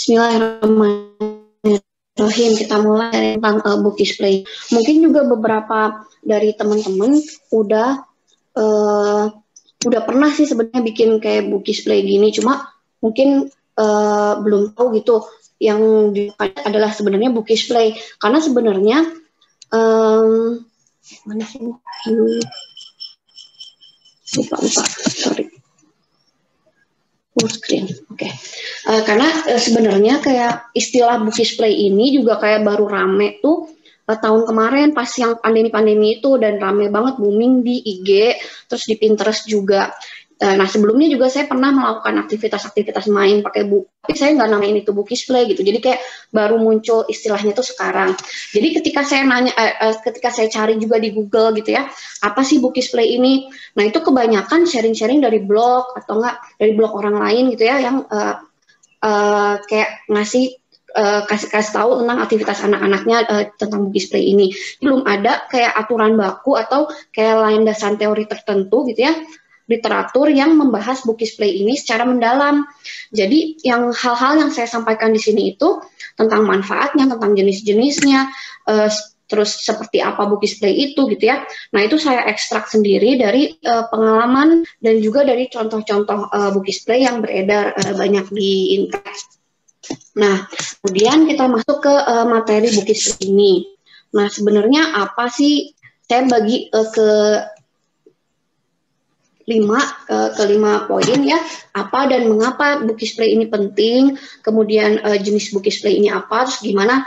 Bismillahirrahmanirrahim. Kita mulai dari tentang book display. Mungkin juga beberapa dari teman-teman udah pernah sih sebenarnya bikin kayak book display gini, cuma mungkin belum tahu gitu yang adalah sebenarnya book display. Karena sebenarnya mana sih lupa sorry. Full screen, oke. Karena sebenarnya kayak istilah book display ini juga kayak baru rame tuh tahun kemarin pas yang pandemi itu, dan rame banget booming di IG, terus di Pinterest juga. Nah sebelumnya juga saya pernah melakukan aktivitas-aktivitas main pakai buku, tapi saya nggak namain itu book display gitu. Jadi kayak baru muncul istilahnya tuh sekarang. Jadi ketika saya ketika saya cari juga di Google gitu ya, apa sih book display ini? Nah itu kebanyakan sharing-sharing dari blog atau enggak dari blog orang lain gitu ya, yang kayak ngasih kasih tahu tentang aktivitas anak-anaknya tentang book display ini. Belum ada kayak aturan baku atau kayak landasan teori tertentu gitu ya, literatur yang membahas book display ini secara mendalam. Jadi yang hal-hal yang saya sampaikan di sini itu tentang manfaatnya, tentang jenis-jenisnya, terus seperti apa book display itu gitu ya. Nah itu saya ekstrak sendiri dari pengalaman dan juga dari contoh-contoh book display yang beredar banyak di internet. Nah kemudian kita masuk ke materi book display ini. Nah sebenarnya apa sih, saya bagi ke 5 poin ya, apa dan mengapa book display ini penting, kemudian jenis book display ini apa, terus gimana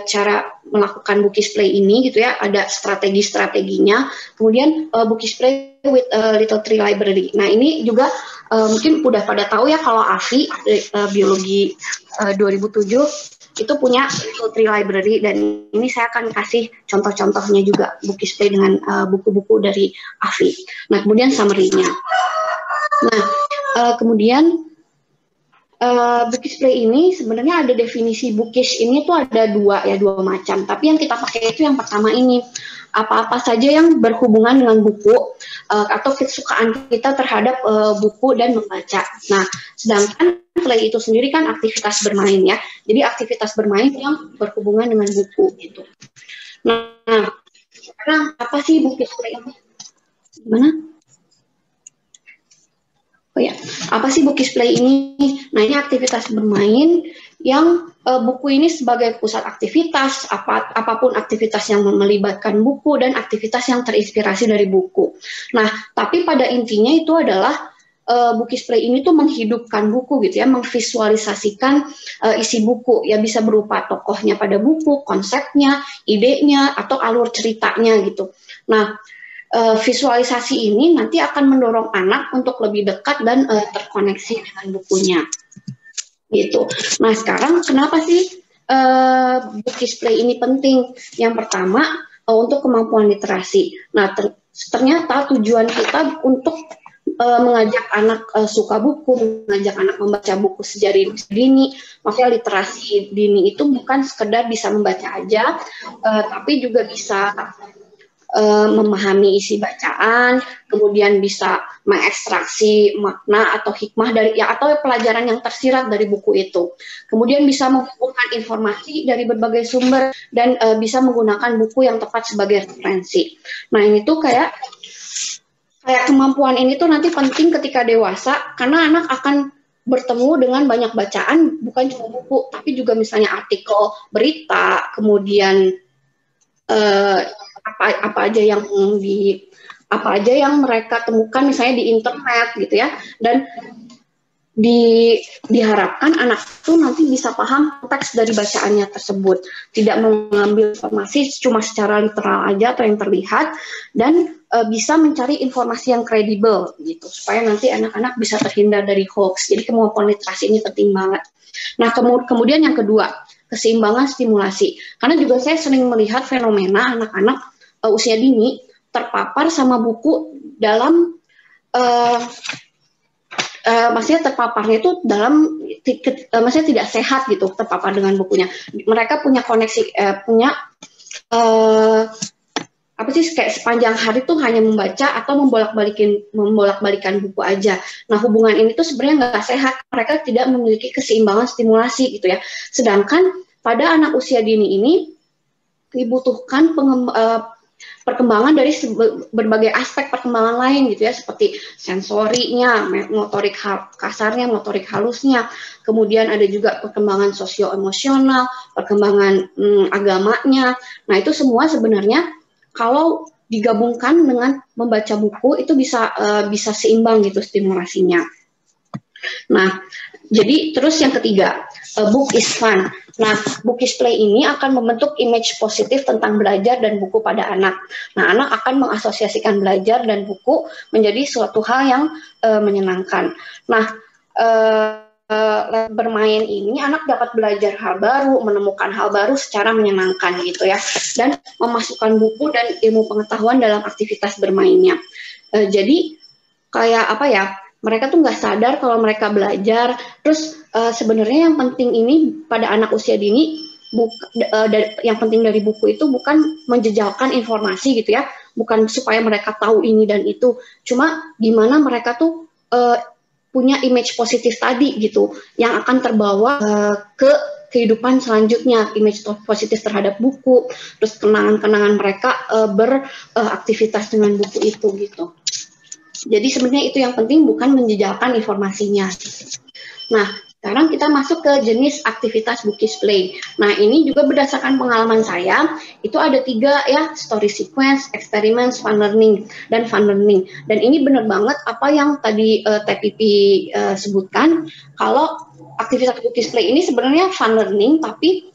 cara melakukan book display ini gitu ya, ada strategi-strateginya, kemudian book display with Little Tree Library. Nah ini juga mungkin udah pada tahu ya kalau AFI biologi 2007 itu punya Little Tree Library, dan ini saya akan kasih contoh-contohnya juga book display dengan buku-buku dari AFI. Nah, kemudian summary-nya. Nah, kemudian book display ini sebenarnya ada definisi bookish ini tuh ada dua macam. Tapi yang kita pakai itu yang pertama ini, apa-apa saja yang berhubungan dengan buku atau kesukaan kita terhadap buku dan membaca. Nah, sedangkan play itu sendiri kan aktivitas bermain ya. Jadi aktivitas bermain yang berhubungan dengan buku gitu. Nah, sekarang apa sih book display ini? Gimana? Oh ya, apa sih book display ini? Nah, ini aktivitas bermain yang buku ini sebagai pusat aktivitas, apapun aktivitas yang melibatkan buku dan aktivitas yang terinspirasi dari buku. Nah, tapi pada intinya itu adalah book display ini tuh menghidupkan buku gitu ya, memvisualisasikan isi buku ya, bisa berupa tokohnya pada buku, konsepnya, idenya, atau alur ceritanya gitu. Nah, visualisasi ini nanti akan mendorong anak untuk lebih dekat dan terkoneksi dengan bukunya gitu. Nah sekarang kenapa sih book display ini penting? Yang pertama untuk kemampuan literasi. Nah ternyata tujuan kita untuk mengajak anak suka buku, mengajak anak membaca buku sejak dini. Maksudnya literasi dini itu bukan sekedar bisa membaca aja, tapi juga bisa memahami isi bacaan, kemudian bisa mengekstraksi makna atau hikmah dari atau pelajaran yang tersirat dari buku itu. Kemudian bisa menghubungkan informasi dari berbagai sumber dan bisa menggunakan buku yang tepat sebagai referensi. Nah ini tuh kayak kemampuan ini tuh nanti penting ketika dewasa, karena anak akan bertemu dengan banyak bacaan, bukan cuma buku, tapi juga misalnya artikel, berita, kemudian apa aja yang mereka temukan misalnya di internet gitu ya, dan diharapkan anak itu nanti bisa paham teks dari bacaannya tersebut, tidak mengambil informasi cuma secara literal aja atau yang terlihat, dan bisa mencari informasi yang kredibel gitu, supaya nanti anak-anak bisa terhindar dari hoax. Jadi kemampuan literasi ini penting banget. Nah kemudian yang kedua, keseimbangan stimulasi, karena juga saya sering melihat fenomena anak-anak usia dini terpapar sama buku dalam maksudnya terpaparnya itu dalam maksudnya tidak sehat gitu, terpapar dengan bukunya. Mereka punya koneksi, punya apa sih kayak sepanjang hari tuh hanya membaca atau membolak-balikan buku aja. Nah, hubungan ini tuh sebenarnya nggak sehat. Mereka tidak memiliki keseimbangan stimulasi gitu ya. Sedangkan pada anak usia dini ini dibutuhkan perkembangan dari berbagai aspek perkembangan lain gitu ya, seperti sensorinya, motorik kasarnya, motorik halusnya, kemudian ada juga perkembangan sosio-emosional, perkembangan agamanya. Nah, itu semua sebenarnya kalau digabungkan dengan membaca buku itu bisa seimbang gitu stimulasinya. Nah, jadi terus yang ketiga, book is fun. Nah, book is play ini akan membentuk image positif tentang belajar dan buku pada anak. Nah, anak akan mengasosiasikan belajar dan buku menjadi suatu hal yang menyenangkan. Nah, bermain ini anak dapat belajar hal baru, menemukan hal baru secara menyenangkan gitu ya, dan memasukkan buku dan ilmu pengetahuan dalam aktivitas bermainnya. Jadi kayak apa ya? Mereka tuh nggak sadar kalau mereka belajar. Terus sebenarnya yang penting ini pada anak usia dini, yang penting dari buku itu bukan menjejalkan informasi gitu ya, bukan supaya mereka tahu ini dan itu. Cuma gimana mereka tuh punya image positif tadi gitu, yang akan terbawa ke kehidupan selanjutnya, image positif terhadap buku, terus kenangan-kenangan mereka beraktivitas dengan buku itu gitu. Jadi sebenarnya itu yang penting, bukan menjejalkan informasinya. Nah, sekarang kita masuk ke jenis aktivitas bookish play. Nah, ini juga berdasarkan pengalaman saya, itu ada 3 ya, story sequence, experiments, fun learning, dan fun learning. Dan ini benar banget apa yang tadi TPP sebutkan, kalau aktivitas bookish play ini sebenarnya fun learning, tapi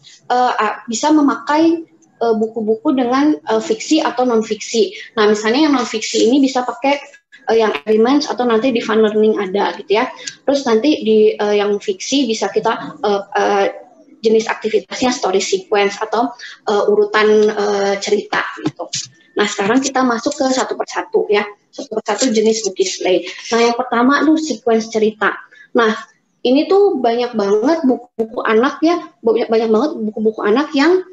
bisa memakai buku-buku dengan fiksi atau non-fiksi. Nah, misalnya yang non-fiksi ini bisa pakai yang experiments atau nanti di fun learning ada gitu ya. Terus nanti di yang fiksi bisa kita jenis aktivitasnya story sequence atau urutan cerita gitu. Nah, sekarang kita masuk ke satu persatu ya. Satu persatu jenis bookish play. Nah, yang pertama tuh sequence cerita. Nah, ini tuh banyak banget buku-buku anak ya, banyak banget buku-buku anak yang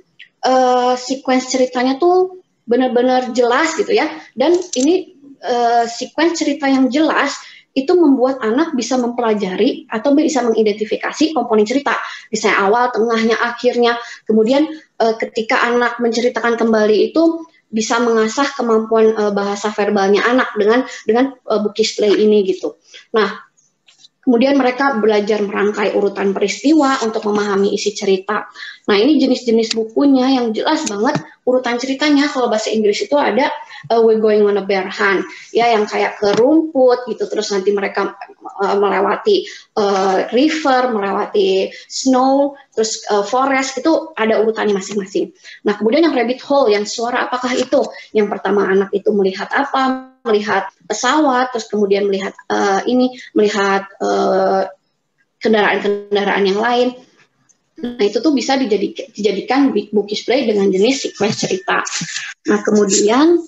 sequence ceritanya tuh benar-benar jelas gitu ya. Dan ini sequence cerita yang jelas itu membuat anak bisa mempelajari atau bisa mengidentifikasi komponen cerita, misalnya awal, tengahnya, akhirnya. Kemudian ketika anak menceritakan kembali itu bisa mengasah kemampuan bahasa verbalnya anak dengan bookish play ini gitu. Nah, kemudian mereka belajar merangkai urutan peristiwa untuk memahami isi cerita. Nah, ini jenis-jenis bukunya yang jelas banget urutan ceritanya. Kalau bahasa Inggris itu ada We're Going on a Bear Hunt, ya, yang kayak ke rumput gitu. Terus nanti mereka melewati river, melewati snow, terus forest, itu ada urutannya masing-masing. Nah, kemudian yang rabbit hole, yang suara apakah itu? Yang pertama anak itu melihat apa? Melihat pesawat, terus kemudian melihat melihat kendaraan-kendaraan yang lain. Nah, itu tuh bisa dijadikan bookish play dengan jenis sequence cerita. Nah, kemudian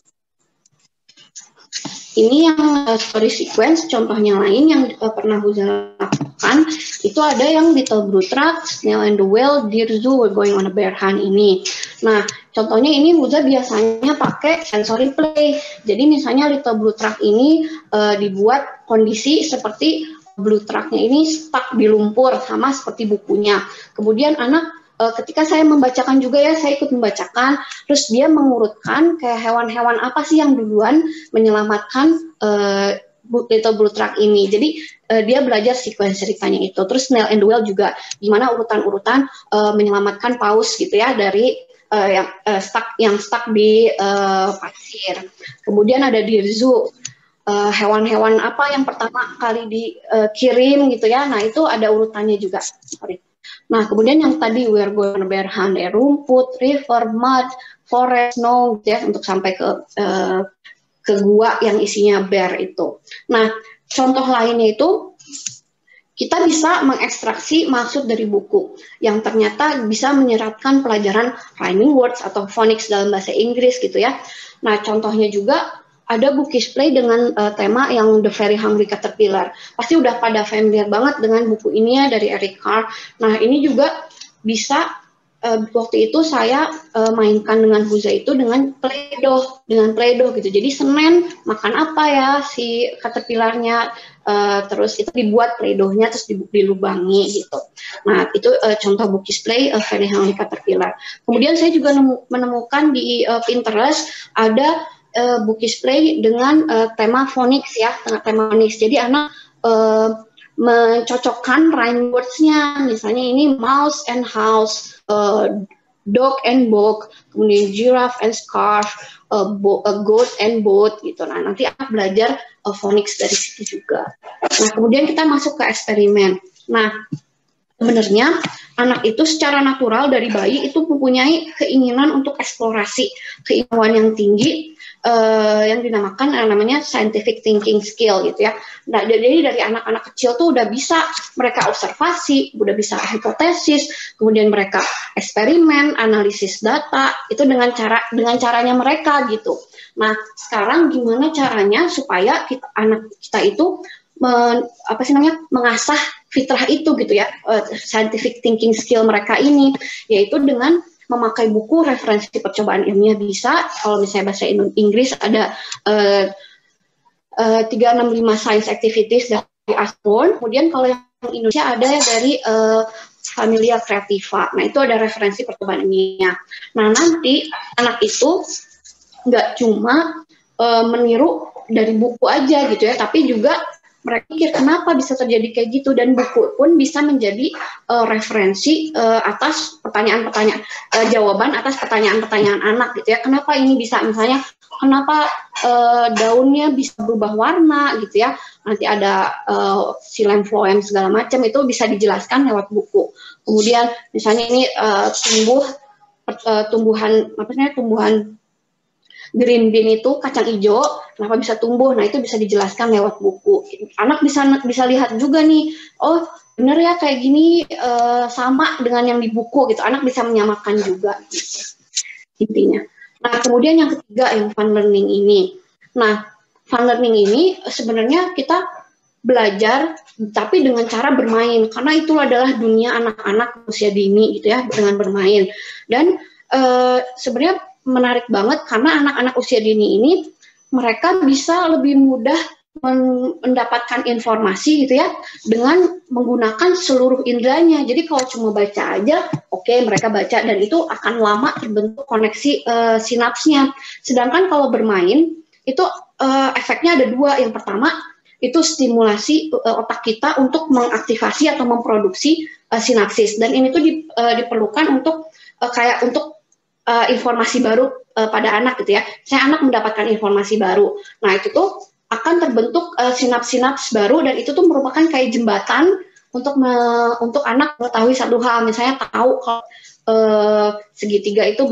ini yang story sequence, contohnya lain yang pernah Huza lakukan, itu ada yang Little Blue Truck, Snail and the Whale, Dear Zoo, We're Going on a Bear Hunt ini. Nah, contohnya ini Huza biasanya pakai sensory play. Jadi misalnya Little Blue Truck ini dibuat kondisi seperti Blue Truck-nya ini stuck di lumpur, sama seperti bukunya. Kemudian anak ketika saya membacakan juga ya, saya ikut membacakan, terus dia mengurutkan kayak hewan-hewan apa sih yang duluan menyelamatkan Little Blue Truck ini. Jadi dia belajar sequence ceritanya itu. Terus Snail and the Whale juga gimana urutan-urutan menyelamatkan paus gitu ya dari yang stuck di pasir. Kemudian ada Dear Zoo, hewan-hewan apa yang pertama kali dikirim gitu ya. Nah, itu ada urutannya juga. Sorry. Nah, kemudian yang tadi We're Going on a Bear Hunt, rumput, river, mud, forest, snow, ya, untuk sampai ke gua yang isinya bear itu. Nah, contoh lainnya itu kita bisa mengekstraksi maksud dari buku yang ternyata bisa menyeratkan pelajaran rhyming words atau phonics dalam bahasa Inggris gitu ya. Nah, contohnya juga ada bookish play dengan tema yang The Very Hungry Caterpillar. Pasti udah pada familiar banget dengan buku ini ya, dari Eric Carr. Nah, ini juga bisa waktu itu saya mainkan dengan Huza itu dengan Play-Doh gitu. Jadi Senin makan apa ya si caterpillarnya, terus itu dibuat Play-Dohnya terus dilubangi gitu. Nah itu contoh book display Very Hungry Caterpillar. Kemudian saya juga menemukan di Pinterest ada book display dengan tema phonics ya, tema phonics. Jadi anak mencocokkan rhyme words-nya, misalnya ini mouse and house, dog and book, kemudian giraffe and scarf, goat and boat gitu. Nah nanti anak belajar phonics dari situ juga. Nah kemudian kita masuk ke eksperimen. Nah sebenarnya anak itu secara natural dari bayi itu mempunyai keinginan untuk eksplorasi, keinginan yang tinggi, yang dinamakan namanya scientific thinking skill gitu ya. Nah, jadi dari anak-anak kecil tuh udah bisa mereka observasi, udah bisa hipotesis, kemudian mereka eksperimen, analisis data itu dengan caranya mereka gitu. Nah, sekarang gimana caranya supaya anak kita itu mengasah fitrah itu gitu ya, scientific thinking skill mereka ini, yaitu dengan memakai buku referensi percobaan ilmiah bisa. Kalau misalnya bahasa Inggris ada 365 Science Activities dari Asborn. Kemudian kalau yang Indonesia ada dari Familia Creativa. Nah itu ada referensi percobaan ilmiah. Nah nanti anak itu nggak cuma meniru dari buku aja gitu ya, tapi juga mereka pikir kenapa bisa terjadi kayak gitu, dan buku pun bisa menjadi referensi atas pertanyaan-pertanyaan, jawaban atas pertanyaan-pertanyaan anak gitu ya. Kenapa ini bisa, misalnya kenapa daunnya bisa berubah warna gitu ya. Nanti ada xylem phloem segala macam itu bisa dijelaskan lewat buku. Kemudian misalnya ini tumbuhan green bean itu kacang hijau, kenapa bisa tumbuh? Nah itu bisa dijelaskan lewat buku. Anak bisa lihat juga nih, oh bener ya kayak gini, sama dengan yang di buku gitu. Anak bisa menyamakan juga gitu, intinya. Nah kemudian yang ketiga yang fun learning ini. Nah fun learning ini sebenarnya kita belajar tapi dengan cara bermain, karena itu adalah dunia anak-anak usia dini gitu ya, dengan bermain. Dan sebenarnya menarik banget karena anak-anak usia dini ini mereka bisa lebih mudah mendapatkan informasi gitu ya dengan menggunakan seluruh inderanya. Jadi kalau cuma baca aja, oke, mereka baca dan itu akan lama terbentuk koneksi sinapsnya. Sedangkan kalau bermain itu efeknya ada dua. Yang pertama itu stimulasi otak kita untuk mengaktifasi atau memproduksi sinapsis, dan ini tuh diperlukan untuk informasi baru pada anak gitu ya. Saya anak mendapatkan informasi baru. Nah itu tuh akan terbentuk sinaps-sinaps baru, dan itu tuh merupakan kayak jembatan untuk anak mengetahui satu hal. Misalnya tahu kalau segitiga itu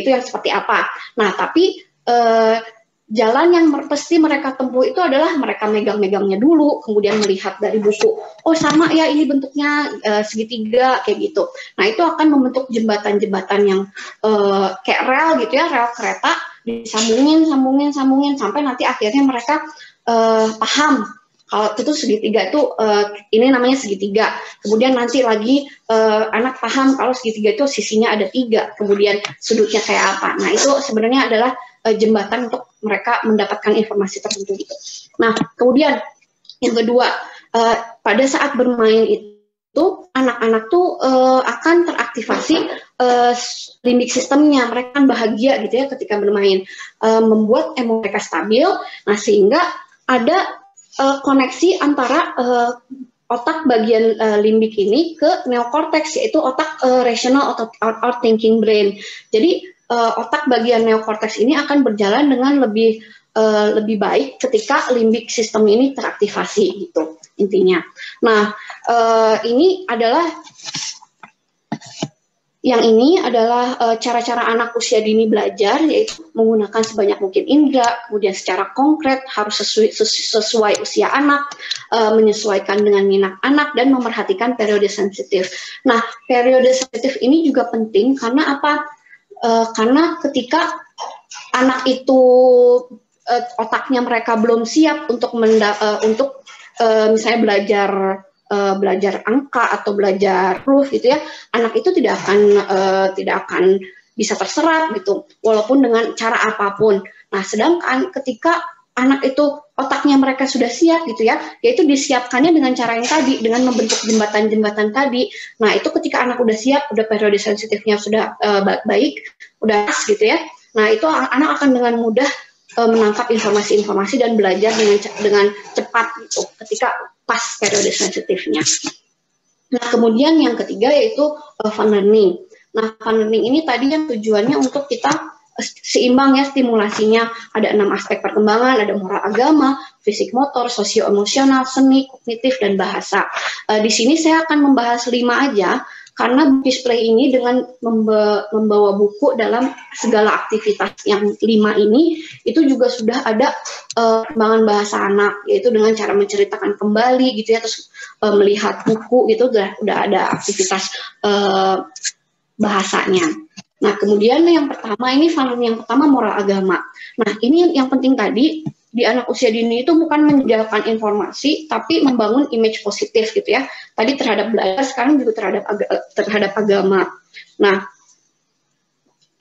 yang seperti apa. Nah tapi jalan yang pasti mereka tempuh itu adalah mereka megang-megangnya dulu, kemudian melihat dari buku, oh sama ya ini bentuknya segitiga kayak gitu. Nah itu akan membentuk jembatan-jembatan yang kayak rel gitu ya, rel kereta, disambungin sampai nanti akhirnya mereka paham kalau itu segitiga itu ini namanya segitiga. Kemudian nanti lagi anak paham kalau segitiga itu sisinya ada 3, kemudian sudutnya kayak apa. Nah itu sebenarnya adalah jembatan untuk mereka mendapatkan informasi tertentu gitu. Nah kemudian yang kedua, pada saat bermain itu anak-anak tuh akan teraktivasi limbik sistemnya. Mereka kan bahagia gitu ya ketika bermain, membuat emosi mereka stabil. Nah sehingga ada koneksi antara otak bagian limbik ini ke neokortex, yaitu otak rational or thinking brain. Jadi otak bagian neokortex ini akan berjalan dengan lebih baik ketika limbik sistem ini teraktivasi gitu intinya. Nah ini adalah cara-cara anak usia dini belajar, yaitu menggunakan sebanyak mungkin indera, kemudian secara konkret harus sesuai usia anak, menyesuaikan dengan minat anak, dan memerhatikan periode sensitif. Nah, periode sensitif ini juga penting karena apa? Karena ketika anak itu otaknya mereka belum siap untuk misalnya belajar belajar angka atau belajar huruf gitu ya, anak itu tidak akan bisa terserap gitu, walaupun dengan cara apapun. Nah, sedangkan ketika anak itu otaknya mereka sudah siap gitu ya, yaitu disiapkannya dengan cara yang tadi, dengan membentuk jembatan-jembatan tadi. Nah, itu ketika anak udah siap, udah periode sensitifnya sudah baik, udah pas gitu ya. Nah, itu anak akan dengan mudah menangkap informasi-informasi dan belajar dengan cepat gitu ketika pas periode sensitifnya. Nah, kemudian yang ketiga yaitu fun learning. Nah, fun learning ini tadi yang tujuannya untuk kita seimbang ya stimulasinya. Ada 6 aspek perkembangan, ada moral agama, fisik motor, sosio-emosional, seni, kognitif, dan bahasa. Di sini saya akan membahas 5 aja, karena display ini dengan membawa buku dalam segala aktivitas yang 5 ini, itu juga sudah ada perkembangan bahasa anak, yaitu dengan cara menceritakan kembali gitu ya, terus melihat buku gitu, udah ada aktivitas bahasanya. Nah, kemudian yang pertama ini yang pertama moral agama. Nah, ini yang penting tadi di anak usia dini itu bukan menjalankan informasi, tapi membangun image positif gitu ya. Tadi terhadap belajar, sekarang juga terhadap agama. Nah,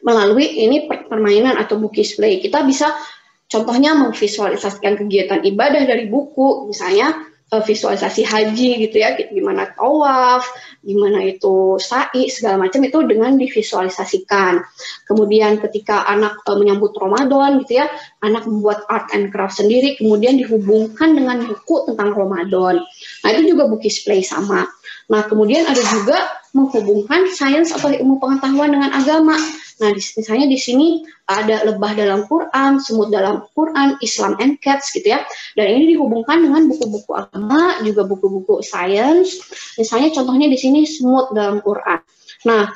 melalui ini permainan atau book display, kita bisa contohnya memvisualisasikan kegiatan ibadah dari buku, misalnya visualisasi haji gitu ya, gimana tawaf, gimana itu sa'i, segala macam itu dengan divisualisasikan. Kemudian ketika anak menyambut Ramadan gitu ya, anak membuat art and craft sendiri, kemudian dihubungkan dengan buku tentang Ramadan. Nah, itu juga book display sama. Nah, kemudian ada juga menghubungkan sains atau ilmu pengetahuan dengan agama. Nah, misalnya di sini ada lebah dalam Quran, semut dalam Quran, Islam and Cats gitu ya. Dan ini dihubungkan dengan buku-buku agama, juga buku-buku sains. Misalnya contohnya di sini semut dalam Quran. Nah,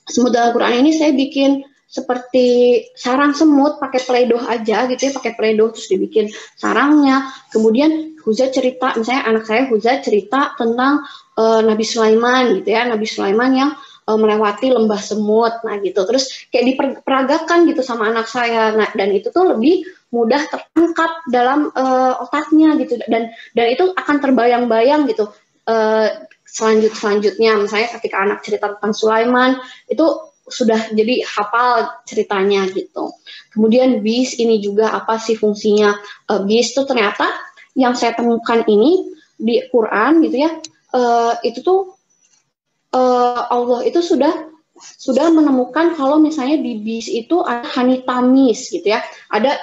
semut dalam Quran ini saya bikin seperti sarang semut pakai Play-Doh aja gitu ya, pakai Play-Doh terus dibikin sarangnya. Kemudian Huza cerita, misalnya anak saya Huza cerita tentang Nabi Sulaiman gitu ya, Nabi Sulaiman yang melewati lembah semut, nah gitu. Terus kayak diperagakan gitu sama anak saya, nah, dan itu tuh lebih mudah tertangkap dalam otaknya gitu, dan itu akan terbayang-bayang gitu. Selanjutnya, misalnya ketika anak cerita tentang Sulaiman, itu sudah jadi hafal ceritanya gitu. Kemudian bis ini juga apa sih fungsinya? Bis itu ternyata yang saya temukan ini di Quran gitu ya, itu tuh Allah itu sudah menemukan kalau misalnya di bis itu ada hanitamis gitu ya, ada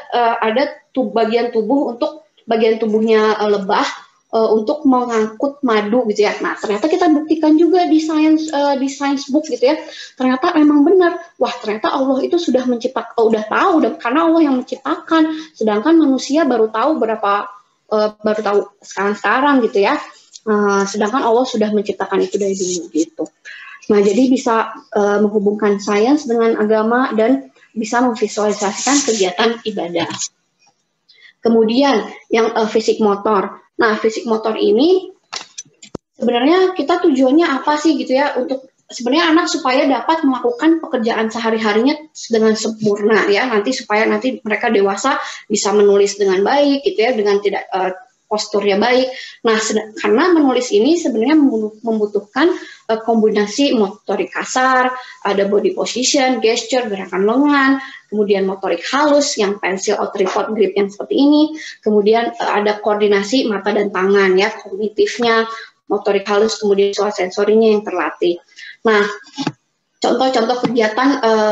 bagian tubuh untuk bagian tubuhnya lebah untuk mengangkut madu gitu ya. Nah, ternyata kita buktikan juga di science book gitu ya. Ternyata memang benar. Wah, ternyata Allah itu sudah menciptakan, udah tahu karena Allah yang menciptakan. Sedangkan manusia baru tahu sekarang gitu ya. Sedangkan Allah sudah menciptakan itu dari dulu gitu. Nah, jadi bisa menghubungkan sains dengan agama dan bisa memvisualisasikan kegiatan ibadah. Kemudian yang fisik motor. Nah, fisik motor ini sebenarnya kita tujuannya apa sih gitu ya, untuk sebenarnya anak supaya dapat melakukan pekerjaan sehari-harinya dengan sempurna ya, supaya nanti mereka dewasa bisa menulis dengan baik gitu ya, dengan tidak posturnya baik. Nah, karena menulis ini sebenarnya membutuhkan kombinasi motorik kasar, ada body position, gesture, gerakan lengan, kemudian motorik halus yang pensil atau tripod grip yang seperti ini, kemudian ada koordinasi mata dan tangan ya, kognitifnya, motorik halus, kemudian soal sensorinya yang terlatih. Nah, contoh-contoh kegiatan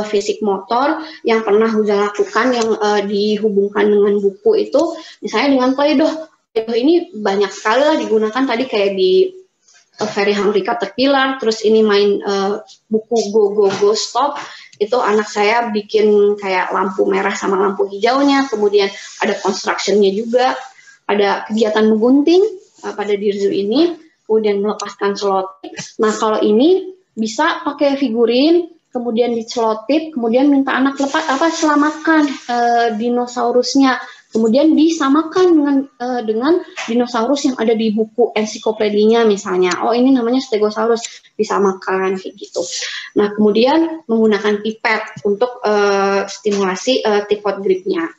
fisik motor yang pernah Huza lakukan yang dihubungkan dengan buku itu, misalnya dengan Play-Doh. Play-Doh ini banyak sekali lah digunakan tadi kayak di Very Hungry Caterpillar, terus ini main buku Go Stop, itu anak saya bikin kayak lampu merah sama lampu hijaunya, kemudian ada construction-nya juga, ada kegiatan menggunting pada Dirzu ini, kemudian melepaskan selotip. Nah, kalau ini bisa pakai figurin, kemudian dicelotip, kemudian minta anak selamatkan dinosaurusnya, kemudian disamakan dengan dinosaurus yang ada di buku ensiklopedinya misalnya. Oh, ini namanya Stegosaurus, disamakan kayak gitu. Nah, kemudian menggunakan pipet untuk stimulasi tripod gripnya.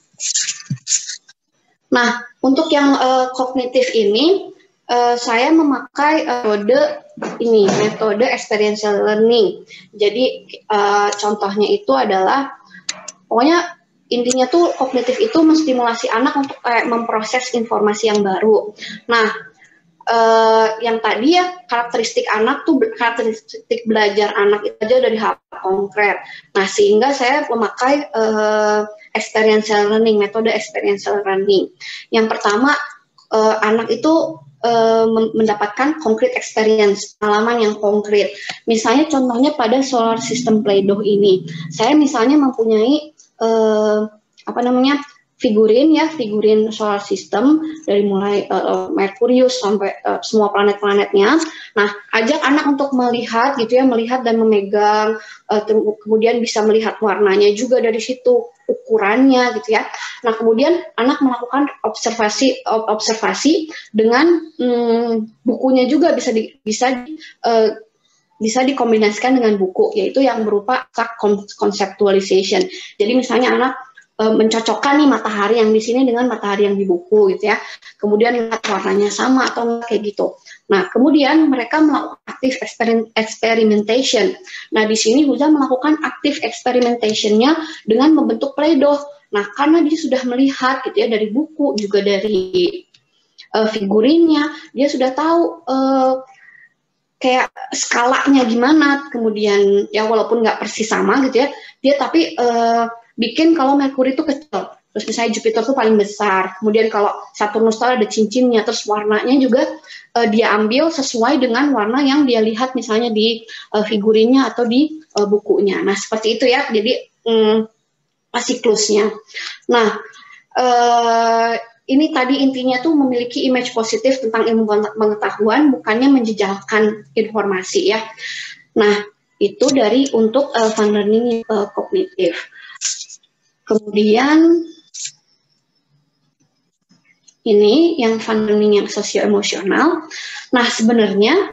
Nah, untuk yang kognitif ini saya memakai metode experiential learning. Jadi contohnya itu adalah, pokoknya intinya tuh kognitif itu menstimulasi anak untuk memproses informasi yang baru. Nah, yang tadi ya karakteristik belajar anak itu aja dari hal konkret. Nah, sehingga saya memakai experiential learning, metode experiential learning. Yang pertama, anak itu mendapatkan concrete experience, pengalaman yang konkret. Misalnya contohnya pada solar system Play-Doh ini, saya misalnya mempunyai figurin solar system dari mulai Merkurius sampai semua planet-planetnya. Nah, ajak anak untuk melihat dan memegang, kemudian bisa melihat warnanya juga dari situ, ukurannya gitu ya. Nah, kemudian anak melakukan observasi dengan bukunya juga bisa dikombinasikan dengan buku, yaitu yang berupa conceptualization. Jadi misalnya anak mencocokkan nih matahari yang di sini dengan matahari yang di buku gitu ya. Kemudian lihat warnanya sama atau enggak kayak gitu. Nah, kemudian mereka melakukan active experimentation. Nah, di sini Huza melakukan active experimentation-nya dengan membentuk Play-Doh. Nah, karena dia sudah melihat gitu ya dari buku, juga dari figurinnya, dia sudah tahu kayak skalanya gimana, kemudian ya walaupun nggak persis sama gitu ya, dia tapi bikin kalau Merkuri itu kecil, terus misalnya Jupiter itu paling besar, kemudian kalau Saturnus ada cincinnya, terus warnanya juga dia ambil sesuai dengan warna yang dia lihat misalnya di figurinnya atau di bukunya. Nah, seperti itu ya, jadi siklusnya. Nah, ini tadi intinya tuh memiliki image positif tentang ilmu pengetahuan, bukannya menjejalkan informasi ya. Nah, itu dari untuk fun learning kognitif. Kemudian ini yang fun learning yang sosio-emosional. Nah, sebenarnya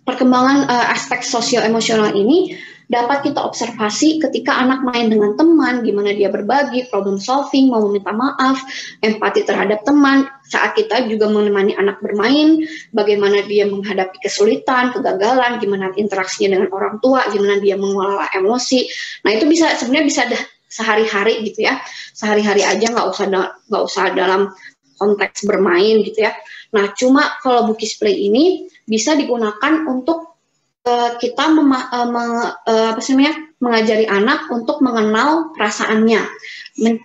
perkembangan aspek sosio-emosional ini dapat kita observasi ketika anak main dengan teman, gimana dia berbagi, problem solving, mau meminta maaf, empati terhadap teman. Saat kita juga menemani anak bermain, bagaimana dia menghadapi kesulitan, kegagalan, gimana interaksinya dengan orang tua, gimana dia mengelola emosi. Nah, itu sebenarnya bisa sehari-hari gitu ya, sehari-hari aja, nggak usah dalam konteks bermain gitu ya. Nah, cuma kalau Bukis Play ini bisa digunakan untuk kita mengajari anak untuk mengenal perasaannya,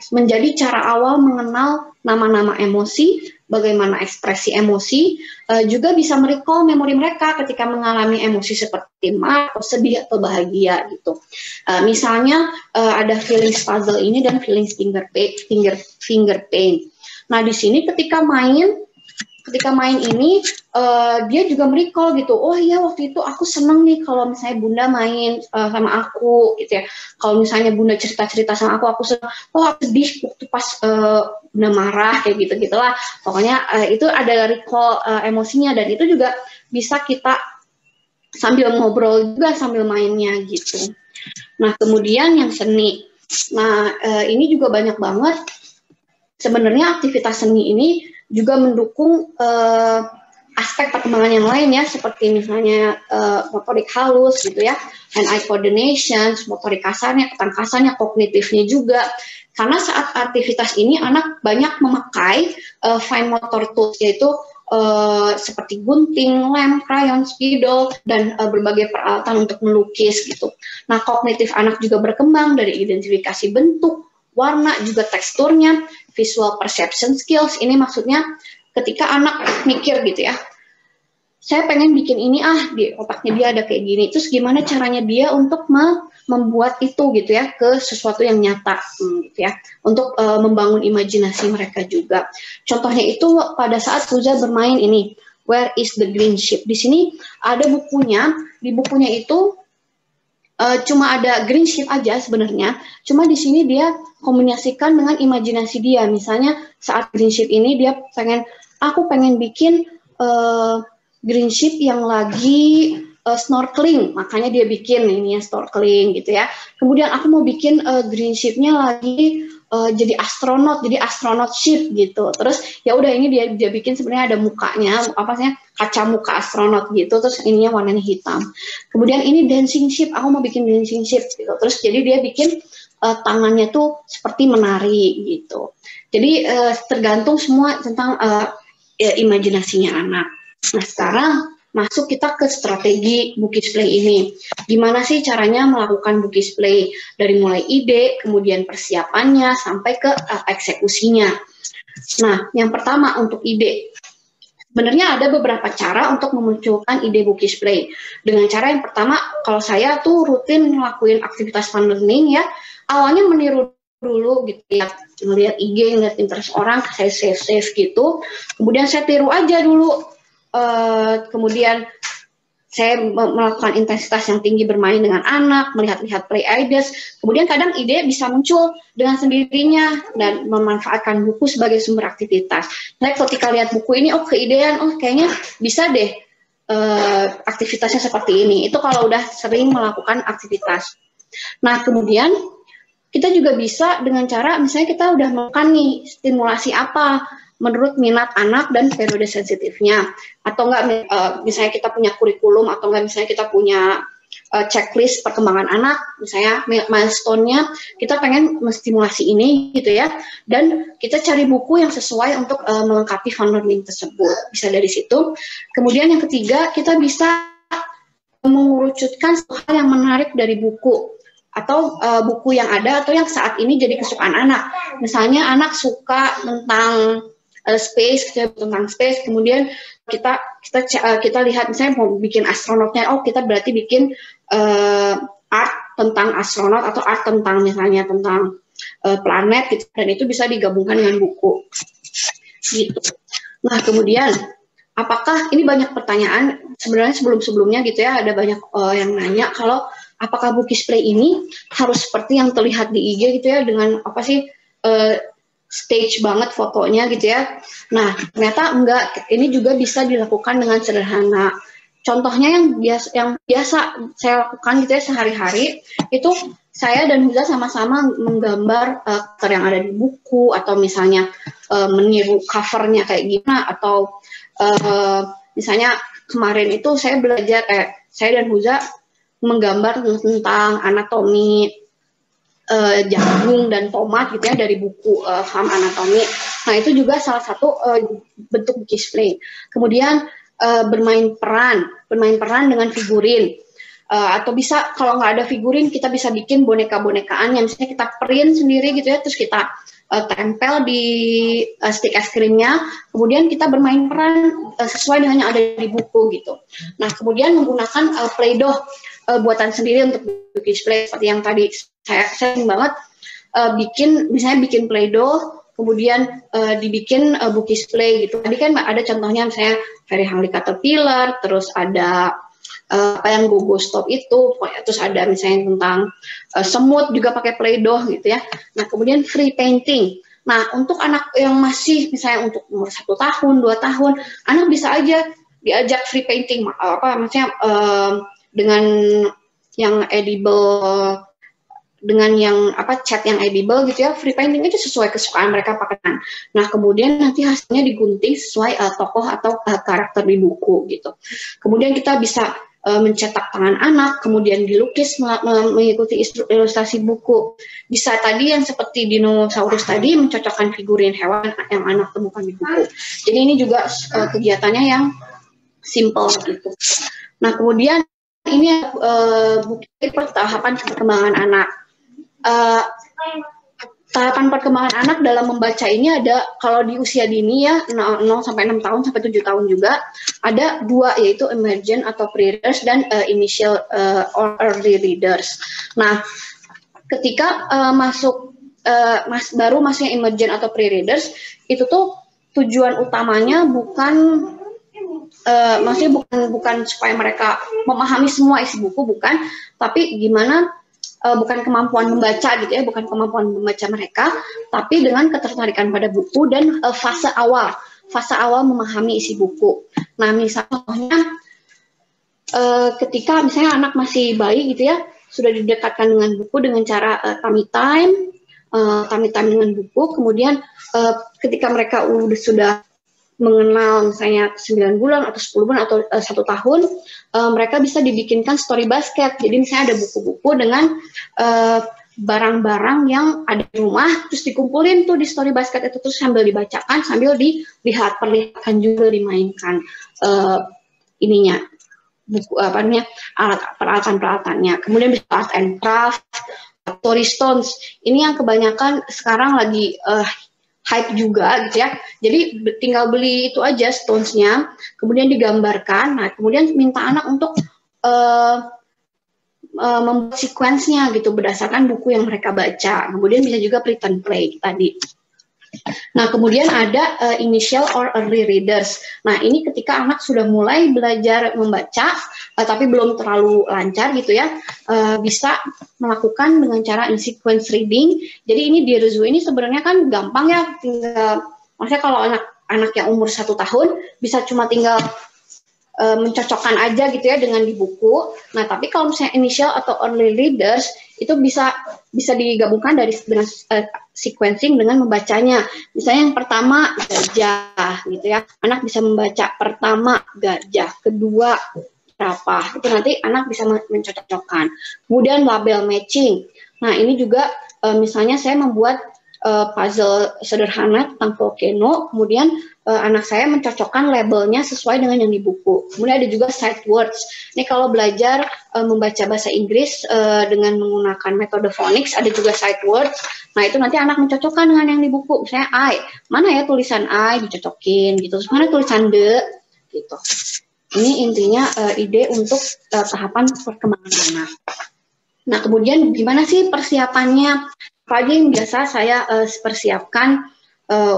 menjadi cara awal mengenal nama-nama emosi, bagaimana ekspresi emosi, juga bisa merecall memori mereka ketika mengalami emosi seperti marah, atau sedih, atau bahagia gitu. Misalnya ada feelings puzzle ini dan feelings finger pain. Nah, di sini ketika main ini dia juga merecall gitu, oh iya waktu itu aku seneng nih kalau misalnya Bunda main sama aku gitu ya. Kalau misalnya Bunda cerita-cerita sama aku seneng. Oh, aku sedih waktu pas Bunda marah, kayak gitu-gitulah. Pokoknya itu ada recall emosinya, dan itu juga bisa kita sambil ngobrol juga sambil mainnya gitu. Nah, kemudian yang seni. Nah, ini juga banyak banget. Sebenarnya aktivitas seni ini juga mendukung aspek perkembangan yang lain ya, seperti misalnya motorik halus gitu ya, hand-eye coordination, motorik kasarnya, ketangkasannya, kognitifnya juga. Karena saat aktivitas ini anak banyak memakai fine motor tools, yaitu seperti gunting, lem, krayon, spidol, dan berbagai peralatan untuk melukis gitu. Nah, kognitif anak juga berkembang dari identifikasi bentuk, warna, juga teksturnya, visual perception skills. Ini maksudnya ketika anak mikir gitu ya, saya pengen bikin ini di otaknya dia ada kayak gini, terus gimana caranya dia untuk membuat itu gitu ya ke sesuatu yang nyata gitu ya, untuk membangun imajinasi mereka juga. Contohnya itu pada saat Huza bermain ini, Where is the Green Ship? Di sini ada bukunya, di bukunya itu cuma ada green sheet aja sebenarnya. Cuma di sini dia kombinasikan dengan imajinasi dia. Misalnya saat green sheet ini dia aku pengen bikin green sheet yang lagi snorkeling, makanya dia bikin ini ya snorkeling gitu ya. Kemudian aku mau bikin green sheet-nya lagi jadi astronot ship gitu. Terus ya udah ini dia bikin sebenarnya ada mukanya, apa sih, kaca muka astronot gitu, terus ininya warnanya hitam. Kemudian ini dancing ship, aku mau bikin dancing ship gitu. Terus jadi dia bikin tangannya tuh seperti menari gitu. Jadi tergantung semua tentang imajinasinya anak. Nah sekarang masuk kita ke strategi Bookisplay ini. Gimana sih caranya melakukan Bookisplay? Dari mulai ide, kemudian persiapannya, sampai ke eksekusinya. Nah, yang pertama untuk ide. Sebenarnya ada beberapa cara untuk memunculkan ide Bookisplay. Dengan cara yang pertama, kalau saya tuh rutin ngelakuin aktivitas fun learning ya, awalnya meniru dulu gitu ya, ngeliat IG, ngeliat Pinterest orang, saya save gitu, kemudian saya tiru aja dulu. Kemudian saya melakukan intensitas yang tinggi bermain dengan anak, melihat-lihat play ideas, kemudian kadang ide bisa muncul dengan sendirinya dan memanfaatkan buku sebagai sumber aktivitas. Saya ketika lihat buku ini, keidean, kayaknya bisa deh aktivitasnya seperti ini. Itu kalau udah sering melakukan aktivitas. Nah, kemudian kita juga bisa dengan cara, misalnya kita udah melakukan nih stimulasi apa, menurut minat anak dan periode sensitifnya, atau enggak misalnya kita punya kurikulum, atau enggak misalnya kita punya checklist perkembangan anak, misalnya milestone-nya kita pengen menstimulasi ini gitu ya, dan kita cari buku yang sesuai untuk melengkapi fun learning tersebut, bisa dari situ. Kemudian yang ketiga, kita bisa mengerucutkan hal yang menarik dari buku, atau buku yang ada atau yang saat ini jadi kesukaan anak. Misalnya anak suka tentang space, tentang space, kemudian kita lihat misalnya mau bikin astronotnya, kita berarti bikin art tentang astronot atau art tentang misalnya tentang planet gitu, dan itu bisa digabungkan dengan buku gitu. Nah kemudian apakah ini banyak pertanyaan sebenarnya sebelumnya gitu ya, ada banyak yang nanya kalau apakah Bookisplay ini harus seperti yang terlihat di IG gitu ya, dengan apa sih stage banget fotonya gitu ya. Nah, ternyata enggak, ini juga bisa dilakukan dengan sederhana. Contohnya yang biasa saya lakukan gitu ya sehari-hari, itu saya dan Huza sama-sama menggambar karakter yang ada di buku, atau misalnya meniru covernya kayak gimana, atau misalnya kemarin itu saya belajar, saya dan Huza menggambar tentang anatomi jagung dan tomat gitu ya dari buku Farm Anatomy. Nah itu juga salah satu bentuk Bookisplay. Kemudian bermain peran dengan figurin, atau bisa kalau nggak ada figurin kita bisa bikin boneka-bonekaan yang misalnya kita print sendiri gitu ya, terus kita tempel di stick es krimnya, kemudian kita bermain peran sesuai dengan yang ada di buku gitu. Nah kemudian menggunakan Play-Doh buatan sendiri untuk Bookisplay, seperti yang tadi saya sering banget misalnya bikin Play-Doh, kemudian dibikin Bookisplay gitu. Tadi kan ada contohnya misalnya Very Hungry Caterpillar, terus ada apa yang Go Stop itu, terus ada misalnya tentang semut juga pakai Play-Doh gitu ya. Nah kemudian free painting. Nah untuk anak yang masih misalnya untuk umur 1 tahun, 2 tahun, anak bisa aja diajak free painting, maksudnya dengan yang edible, dengan yang cat yang edible gitu ya, free painting itu sesuai kesukaan mereka pakai. Nah kemudian nanti hasilnya digunting sesuai tokoh atau karakter di buku gitu. Kemudian kita bisa mencetak tangan anak, kemudian dilukis mengikuti ilustrasi buku. Bisa tadi yang seperti dinosaurus tadi, mencocokkan figurin hewan yang anak temukan di buku. Jadi ini juga kegiatannya yang simple gitu. Nah kemudian ini bukti tahapan perkembangan anak. Tahapan perkembangan anak dalam membaca ini ada, kalau di usia dini ya 0 sampai 6 tahun sampai 7 tahun juga ada 2, yaitu emergent atau pre-readers dan initial or early readers. Nah ketika baru masuknya emergent atau pre-readers, itu tuh tujuan utamanya maksudnya bukan supaya mereka memahami semua isi buku, bukan, tapi gimana bukan kemampuan membaca gitu ya, bukan kemampuan membaca mereka, tapi dengan ketertarikan pada buku dan fase awal memahami isi buku. Nah misalnya ketika misalnya anak masih bayi gitu ya, sudah didekatkan dengan buku dengan cara tummy time, time dengan buku, kemudian ketika mereka sudah mengenal misalnya 9 bulan atau 10 bulan atau 1 tahun, mereka bisa dibikinkan story basket. Jadi misalnya ada buku-buku dengan barang-barang yang ada di rumah, terus dikumpulin tuh di story basket itu, terus sambil dibacakan, sambil dilihat, perlihatkan juga, dimainkan ininya, buku apa namanya, peralatan-peralatannya. Kemudian bisa art and craft, story stones. Ini yang kebanyakan sekarang lagi hype juga gitu ya. Jadi tinggal beli itu aja stones-nya, kemudian digambarkan. Nah, kemudian minta anak untuk membuat sequence-nya gitu berdasarkan buku yang mereka baca. Kemudian bisa juga print and play tadi. Nah, kemudian ada initial or early readers. Nah, ini ketika anak sudah mulai belajar membaca, tapi belum terlalu lancar gitu ya, bisa melakukan dengan cara in sequence reading. Jadi ini di Rezu ini sebenarnya kan gampang ya, tinggal, maksudnya kalau anak yang umur 1 tahun bisa cuma tinggal mencocokkan aja gitu ya dengan di buku. Nah, tapi kalau misalnya initial atau early readers itu bisa digabungkan dengan sequencing dengan membacanya. Misalnya yang pertama gajah gitu ya. Anak bisa membaca pertama gajah, kedua berapa. Itu nanti anak bisa mencocokkan. Kemudian label matching. Nah, ini juga misalnya saya membuat puzzle sederhana tentang volcano, kemudian anak saya mencocokkan labelnya sesuai dengan yang di buku. Kemudian ada juga sight words. Ini kalau belajar membaca bahasa Inggris dengan menggunakan metode phonics, ada juga sight words. Nah, itu nanti anak mencocokkan dengan yang di buku. Misalnya I, mana ya tulisan I, dicocokin gitu. Terus mana tulisan the, gitu. Ini intinya ide untuk tahapan perkembangan anak. Nah, kemudian gimana sih persiapannya? Apa aja yang biasa saya persiapkan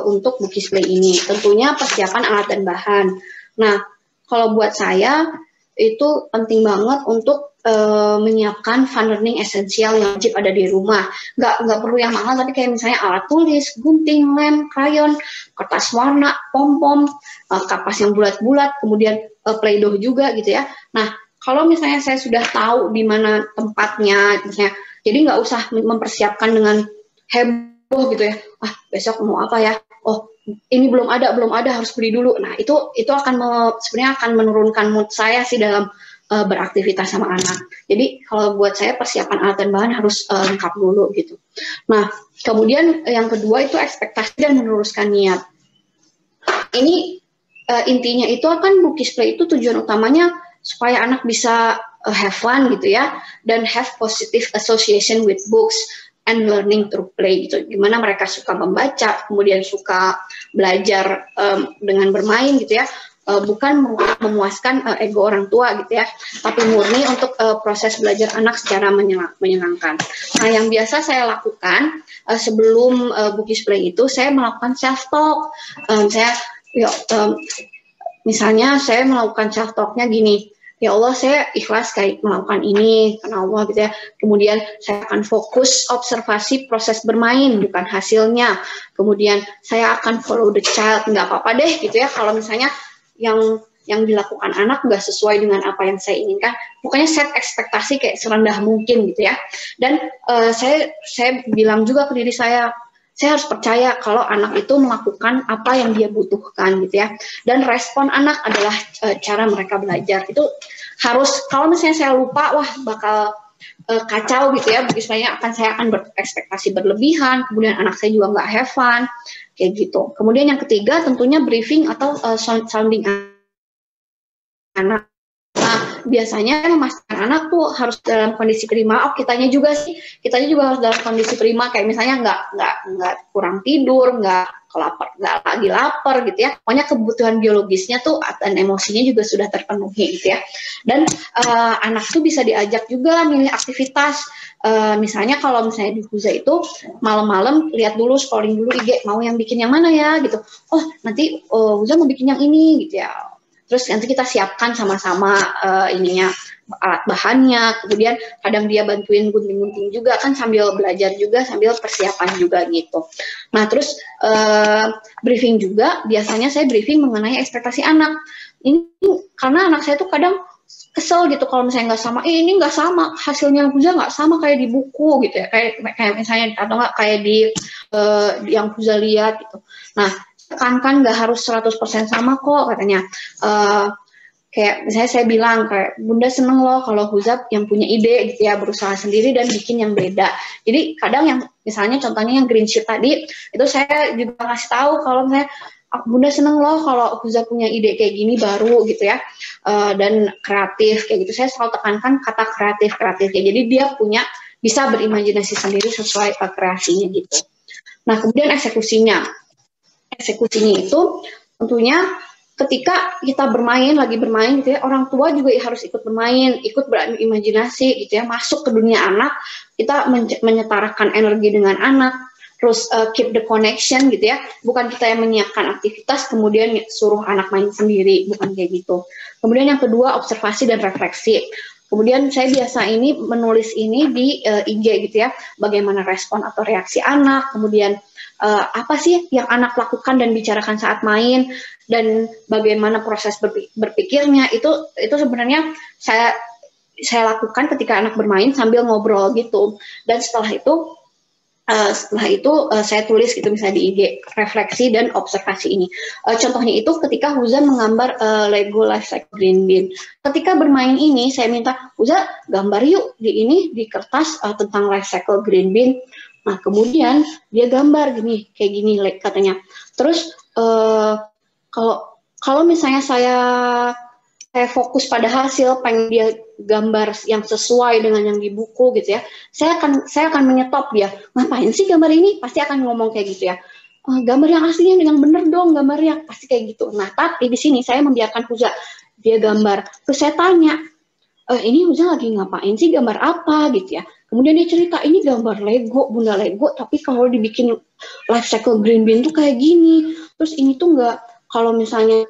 untuk Bukis Play ini? Tentunya persiapan alat dan bahan. Nah, kalau buat saya itu penting banget untuk menyiapkan fun learning esensial yang wajib ada di rumah. Nggak perlu yang mahal, tapi kayak misalnya alat tulis, gunting, lem, krayon, kertas warna, pom-pom, kapas yang bulat-bulat, kemudian Play-Doh juga gitu ya. Nah, kalau misalnya saya sudah tahu di mana tempatnya, misalnya, jadi nggak usah mempersiapkan dengan heboh gitu ya. Ah, besok mau apa ya? Oh, ini belum ada harus beli dulu. Nah, itu akan sebenarnya akan menurunkan mood saya sih dalam beraktivitas sama anak. Jadi kalau buat saya persiapan alat dan bahan harus lengkap dulu gitu. Nah, kemudian yang kedua itu ekspektasi dan meneruskan niat. Ini intinya itu akan Bukis Play itu tujuan utamanya supaya anak bisa have fun gitu ya, dan have positive association with books and learning through play gitu. Gimana mereka suka membaca, kemudian suka belajar dengan bermain gitu ya. Bukan memuaskan ego orang tua gitu ya, tapi murni untuk proses belajar anak secara menyenangkan. Nah, yang biasa saya lakukan sebelum Bukis Play itu, saya melakukan self talk. Misalnya saya melakukan self talknya gini. Ya Allah, saya ikhlas kayak melakukan ini karena Allah gitu ya. Kemudian saya akan fokus observasi proses bermain, bukan hasilnya. Kemudian saya akan follow the child, nggak apa-apa deh gitu ya. Kalau misalnya yang dilakukan anak nggak sesuai dengan apa yang saya inginkan, pokoknya set ekspektasi kayak serendah mungkin gitu ya. Dan saya bilang juga ke diri saya harus percaya kalau anak itu melakukan apa yang dia butuhkan gitu ya. Dan respon anak adalah cara mereka belajar. Itu harus, kalau misalnya saya lupa, wah bakal kacau gitu ya. Misalnya saya akan berekspektasi berlebihan, kemudian anak saya juga nggak have fun, kayak gitu. Kemudian yang ketiga tentunya briefing atau sounding anak. Nah, biasanya memastikan anak tuh harus dalam kondisi prima. Oh, kitanya juga harus dalam kondisi prima. Kayak misalnya nggak kurang tidur, nggak lagi lapar gitu ya. Pokoknya kebutuhan biologisnya tuh dan emosinya juga sudah terpenuhi gitu ya. Dan anak tuh bisa diajak juga milih aktivitas. Misalnya kalau misalnya di Huza itu malam-malam lihat dulu, scrolling dulu IG, mau yang bikin yang mana ya gitu. Oh, nanti Huza mau bikin yang ini gitu ya. Terus nanti kita siapkan sama-sama ininya, alat bahannya, kemudian kadang dia bantuin gunting-gunting juga kan, sambil belajar juga, sambil persiapan juga gitu. Nah, terus briefing juga, biasanya saya briefing mengenai ekspektasi anak. Ini karena anak saya tuh kadang kesel gitu kalau misalnya nggak sama, ini nggak sama, hasilnya Huza nggak sama kayak di buku gitu ya, kayak misalnya atau nggak kayak di yang Huza lihat gitu. Nah, tekankan nggak harus 100% sama kok katanya. Kayak misalnya saya bilang kayak Bunda seneng loh kalau Huza yang punya ide gitu ya, berusaha sendiri dan bikin yang beda. Jadi kadang yang misalnya contohnya yang green sheet tadi itu saya juga ngasih tahu kalau misalnya Bunda seneng loh kalau Huza punya ide kayak gini baru gitu ya, dan kreatif kayak gitu. Saya selalu tekankan kata kreatif ya. Jadi dia bisa berimajinasi sendiri sesuai kreasinya gitu. Nah kemudian eksekusinya itu tentunya ketika kita lagi bermain gitu ya, orang tua juga harus ikut bermain, ikut berimajinasi gitu ya, masuk ke dunia anak, kita menyetarakan energi dengan anak, terus keep the connection gitu ya, bukan kita yang menyiapkan aktivitas kemudian suruh anak main sendiri, bukan kayak gitu. Kemudian yang kedua, observasi dan refleksi. Kemudian saya biasa menulis ini di IG gitu ya, bagaimana respon atau reaksi anak, kemudian apa sih yang anak lakukan dan bicarakan saat main, dan bagaimana proses berpikirnya itu sebenarnya saya lakukan ketika anak bermain sambil ngobrol gitu. Dan setelah itu saya tulis gitu misalnya di IG refleksi dan observasi ini. Contohnya itu ketika Huza menggambar Lego Life Cycle Green Bin. Ketika bermain ini saya minta Huza gambar yuk di kertas tentang Life Cycle Green Bin. Nah kemudian dia gambar kayak gini katanya. Terus kalau misalnya saya fokus pada hasil, pengen dia gambar yang sesuai dengan yang di buku gitu ya, saya akan menyetop dia. Ngapain sih gambar ini? Pasti akan ngomong kayak gitu ya. Gambar yang aslinya dengan bener dong gambarnya, pasti kayak gitu. Nah tapi di sini saya membiarkan Huza dia gambar. Terus saya tanya, ini Huza lagi ngapain sih, gambar apa gitu ya. Kemudian dia cerita, ini gambar Lego, Bunda Lego, tapi kalau dibikin Life Cycle Green Bin tuh kayak gini. Terus ini tuh kalau misalnya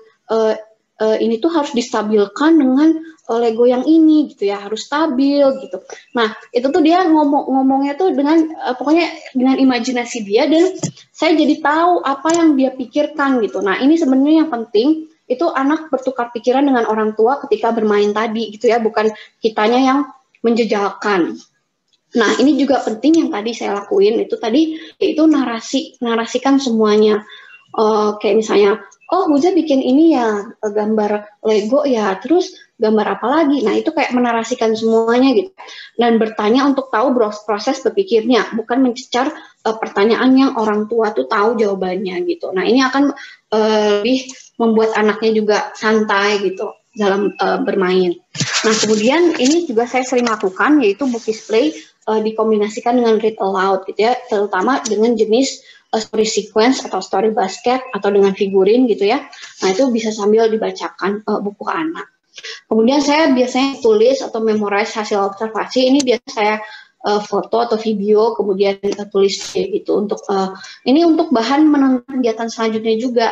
ini tuh harus distabilkan dengan Lego yang ini gitu ya, harus stabil gitu. Nah itu tuh dia ngomongnya tuh dengan pokoknya dengan imajinasi dia, dan saya jadi tahu apa yang dia pikirkan gitu. Nah ini sebenarnya yang penting, itu anak bertukar pikiran dengan orang tua ketika bermain tadi gitu ya, bukan kitanya yang menjejalkan. Nah ini juga penting yang tadi saya lakuin itu tadi, yaitu narasikan semuanya. Kayak misalnya, oh Huza bikin ini ya, gambar Lego ya, terus gambar apa lagi? Nah itu kayak menarasikan semuanya gitu, dan bertanya untuk tahu proses berpikirnya, bukan mencecar pertanyaan yang orang tua tuh tahu jawabannya gitu. Nah ini akan lebih membuat anaknya juga santai gitu dalam bermain. Nah kemudian ini juga saya sering lakukan, yaitu Bookish Play dikombinasikan dengan read aloud gitu ya, terutama dengan jenis story sequence atau story basket atau dengan figurin gitu ya. Nah itu bisa sambil dibacakan buku anak. Kemudian saya biasanya tulis atau memorize hasil observasi, ini biasa saya foto atau video kemudian tulis gitu untuk ini untuk bahan menonton kegiatan selanjutnya juga.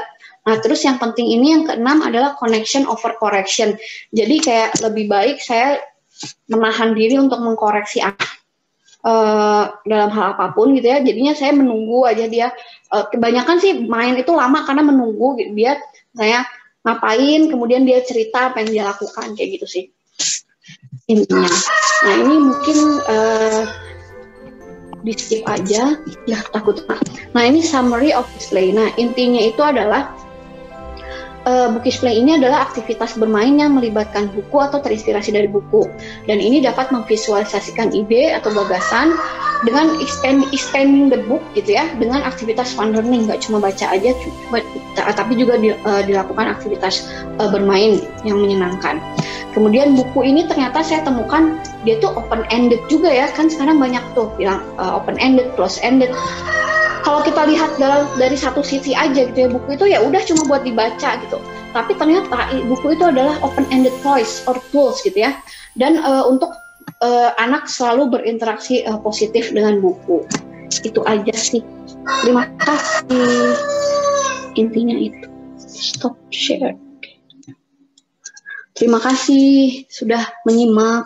Nah terus yang penting ini yang keenam adalah connection over correction. Jadi kayak lebih baik saya menahan diri untuk mengkoreksi anak dalam hal apapun gitu ya. Jadinya saya menunggu aja dia. Kebanyakan sih main itu lama karena menunggu gitu, dia saya ngapain, kemudian dia cerita apa yang dia lakukan kayak gitu sih intinya. Nah ini mungkin di skip aja ya takut. Nah ini summary of display. Nah intinya itu adalah Bookish Play ini adalah aktivitas bermain yang melibatkan buku atau terinspirasi dari buku, dan ini dapat memvisualisasikan ide atau gagasan dengan expanding the book gitu ya, dengan aktivitas fun learning, nggak cuma baca aja, tapi juga dilakukan aktivitas bermain yang menyenangkan. Kemudian buku ini ternyata saya temukan dia tuh open ended juga ya, kan sekarang banyak tuh bilang open ended, close ended. Kalau kita lihat dari satu sisi aja gitu ya, buku itu ya udah cuma buat dibaca gitu. Tapi ternyata buku itu adalah open-ended toys or tools gitu ya. Dan untuk anak selalu berinteraksi positif dengan buku. Itu aja sih. Terima kasih. Intinya itu. Stop share. Terima kasih sudah menyimak.